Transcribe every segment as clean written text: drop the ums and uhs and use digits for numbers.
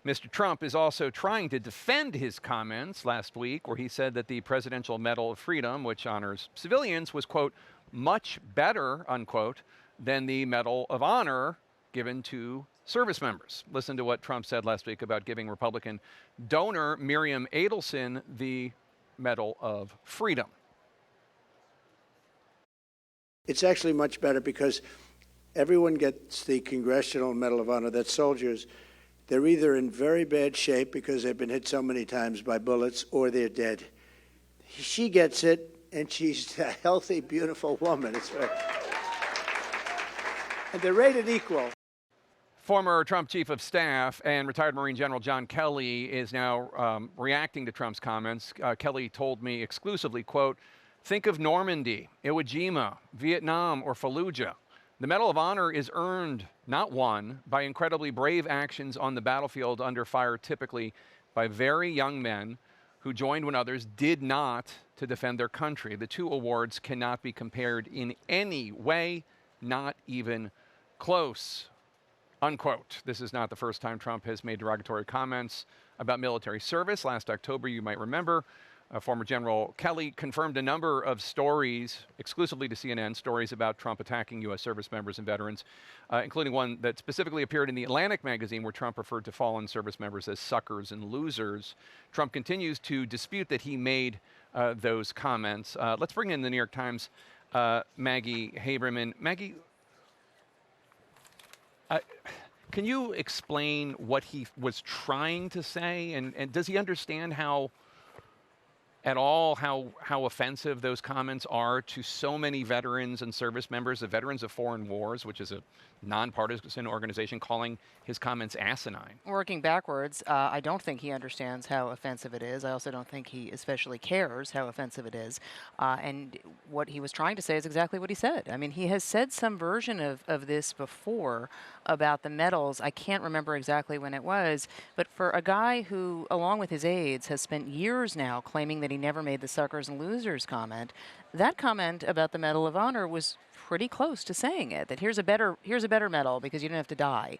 Mr. Trump is also trying to defend his comments last week, where he said that the Presidential Medal of Freedom, which honors civilians, was, quote, much better, unquote, than the Medal of Honor given to service members. Listen to what Trump said last week about giving Republican donor Miriam Adelson the Medal of Freedom. It's actually much better because everyone gets the Congressional Medal of Honor. That's soldiers. They're either in very bad shape because they've been hit so many times by bullets or they're dead. She gets it, and she's a healthy, beautiful woman. It's right. And they're rated equal. Former Trump chief of staff and retired Marine General John Kelly is now reacting to Trump's comments. Kelly told me exclusively, quote, think of Normandy, Iwo Jima, Vietnam, or Fallujah. The Medal of Honor is earned, not won, by incredibly brave actions on the battlefield under fire, typically by very young men who joined when others did not to defend their country. The two awards cannot be compared in any way, not even close, unquote. This is not the first time Trump has made derogatory comments about military service. Last October, you might remember, former General Kelly confirmed a number of stories, exclusively to CNN, stories about Trump attacking U.S. service members and veterans, including one that specifically appeared in the Atlantic magazine where Trump referred to fallen service members as suckers and losers. Trump continues to dispute that he made those comments. Let's bring in the New York Times' Maggie Haberman. Maggie, can you explain what he was trying to say? And does he understand how offensive those comments are to so many veterans and service members, the Veterans of Foreign Wars, which is a nonpartisan organization, calling his comments asinine? Working backwards, I don't think he understands how offensive it is. I also don't think he especially cares how offensive it is. And what he was trying to say is exactly what he said. I mean, he has said some version of this before about the medals. I can't remember exactly when it was, but for a guy who, along with his aides, has spent years now claiming that he never made the suckers and losers comment, that comment about the Medal of Honor was pretty close to saying it, that here's a better medal because you didn't have to die.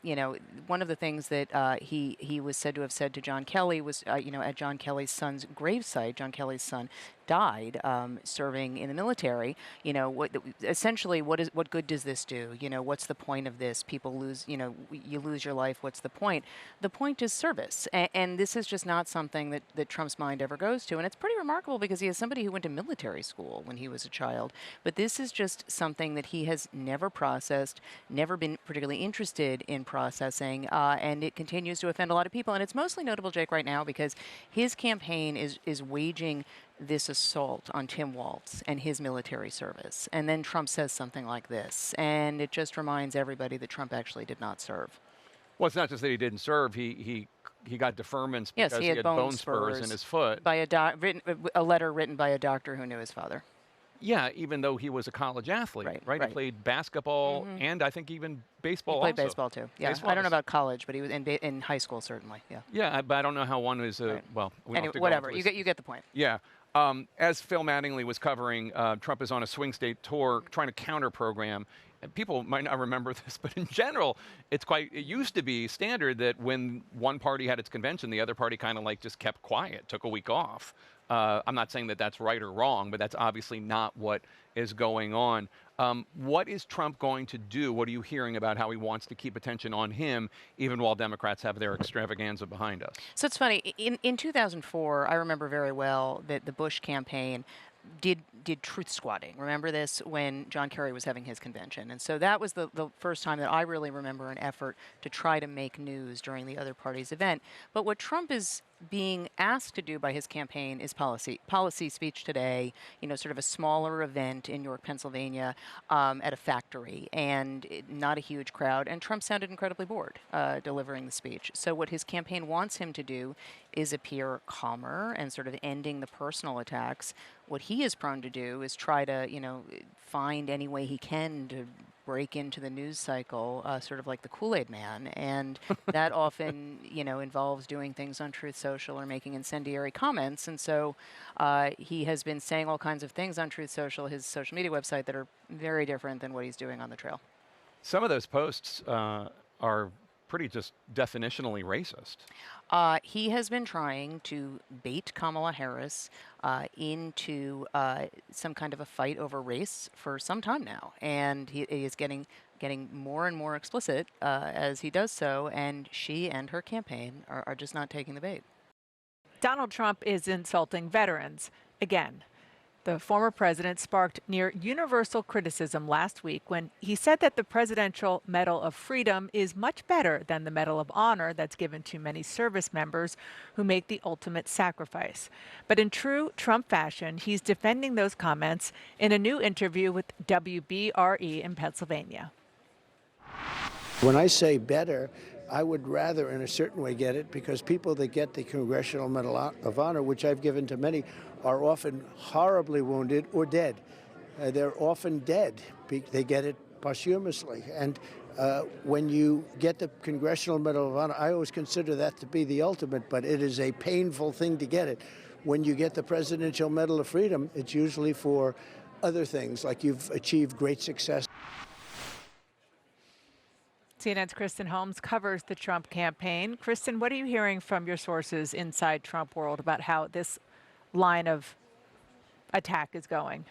You know, one of the things that he was said to have said to John Kelly was, you know, at John Kelly's son's gravesite, John Kelly's son died serving in the military. You know, essentially what good does this do? You know, what's the point of this? People lose, you know, you lose your life. What's the point? The point is service, and this is just not something that Trump's mind ever goes to. And it's pretty remarkable because he is somebody who went to military school when he was a child. But this is just something that he has never processed, never been particularly interested in processing, and it continues to offend a lot of people. And it's mostly notable, Jake, right now because his campaign is waging this assault on Tim Walz and his military service. And then Trump says something like this, and it just reminds everybody that Trump actually did not serve. Well, it's not just that he didn't serve. He got deferments because he had bone spurs in his foot. By a letter written by a doctor who knew his father. Yeah, even though he was a college athlete, right? He played basketball and I think even baseball also. He played baseball too, yeah. I don't know about college, but he was in high school certainly, yeah. Yeah, but I don't know how one is, well, we anyway, whatever, you get the point. Yeah. As Phil Mattingly was covering, Trump is on a swing state tour trying to counter-program. And people might not remember this, but in general, it used to be standard that when one party had its convention, the other party kind of like just kept quiet, took a week off. I'm not saying that that's right or wrong, but that's obviously not what is going on. What is Trump going to do? What are you hearing about how he wants to keep attention on him, even while Democrats have their extravaganza behind us? So it's funny. In 2004, I remember very well that the Bush campaign did truth squatting. Remember this when John Kerry was having his convention. And so that was the first time that I really remember an effort to try to make news during the other party's event. But what Trump is being asked to do by his campaign is policy speech today, you know, sort of a smaller event in York, Pennsylvania, at a factory, and not a huge crowd. And Trump sounded incredibly bored delivering the speech. So what his campaign wants him to do is appear calmer and sort of ending the personal attacks. What he is prone to do is try to, you know, find any way he can to break into the news cycle, sort of like the Kool-Aid man, and that often, you know, involves doing things on Truth Social or making incendiary comments. And so he has been saying all kinds of things on Truth Social, his social media website, that are very different than what he's doing on the trail. Some of those posts are pretty just definitionally racist. He has been trying to bait Kamala Harris into some kind of a fight over race for some time now, and he is getting more and more explicit as he does so, and she and her campaign are just not taking the bait. Donald Trump is insulting veterans again. The former president sparked near universal criticism last week when he said that the Presidential Medal of Freedom is much better than the Medal of Honor that's given to many service members who make the ultimate sacrifice. But in true Trump fashion, he's defending those comments in a new interview with WBRE in Pennsylvania. When I say better, I would rather, in a certain way, get it because people that get the Congressional Medal of Honor, which I've given to many, are often horribly wounded or dead. They're often dead. They get it posthumously. And when you get the Congressional Medal of Honor, I always consider that to be the ultimate, but it is a painful thing to get it. When you get the Presidential Medal of Freedom, it's usually for other things, like you've achieved great success. CNN's Kristen Holmes covers the Trump campaign. Kristen, what are you hearing from your sources inside Trump world about how this line of attack is going?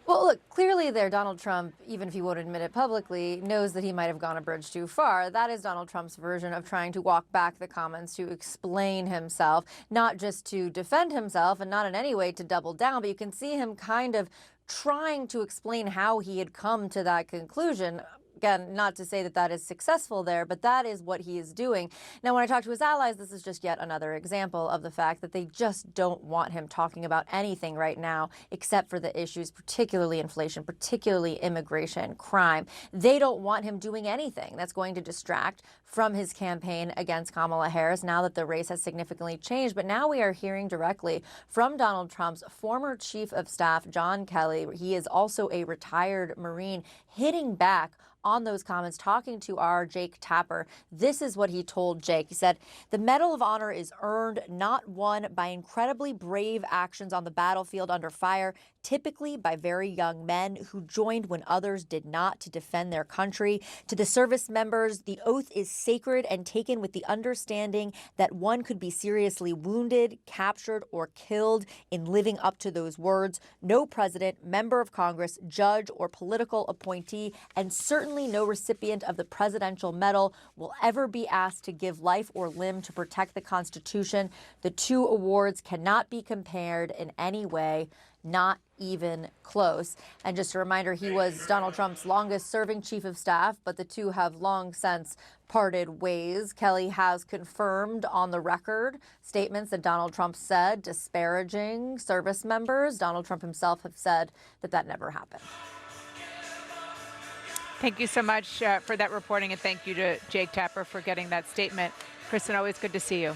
Well, look, clearly there, Donald Trump, even if he won't admit it publicly, knows that he might have gone a bridge too far. That is Donald Trump's version of trying to walk back the comments, to explain himself, not just to defend himself and not in any way to double down, but you can see him kind of trying to explain how he had come to that conclusion. Again, not to say that that is successful there, but that is what he is doing. Now, when I talk to his allies, this is just yet another example of the fact that they just don't want him talking about anything right now except for the issues, particularly inflation, particularly immigration, crime. They don't want him doing anything that's going to distract from his campaign against Kamala Harris now that the race has significantly changed. But now we are hearing directly from Donald Trump's former chief of staff, John Kelly. He is also a retired Marine, hitting back on those comments, talking to our Jake Tapper. This is what he told Jake. He said, "The Medal of Honor is earned, not won, by incredibly brave actions on the battlefield under fire, typically by very young men who joined when others did not to defend their country. To the service members, the oath is sacred and taken with the understanding that one could be seriously wounded, captured, or killed in living up to those words. No president, member of Congress, judge, or political appointee, and certainly no recipient of the Presidential Medal will ever be asked to give life or limb to protect the Constitution. The two awards cannot be compared in any way, not even close." And just a reminder, he was Donald Trump's longest serving chief of staff, but the two have long since parted ways. Kelly has confirmed on the record statements that Donald Trump said disparaging service members. Donald Trump himself have said that that never happened. Thank you so much for that reporting, and thank you to Jake Tapper for getting that statement. Kristen, always good to see you.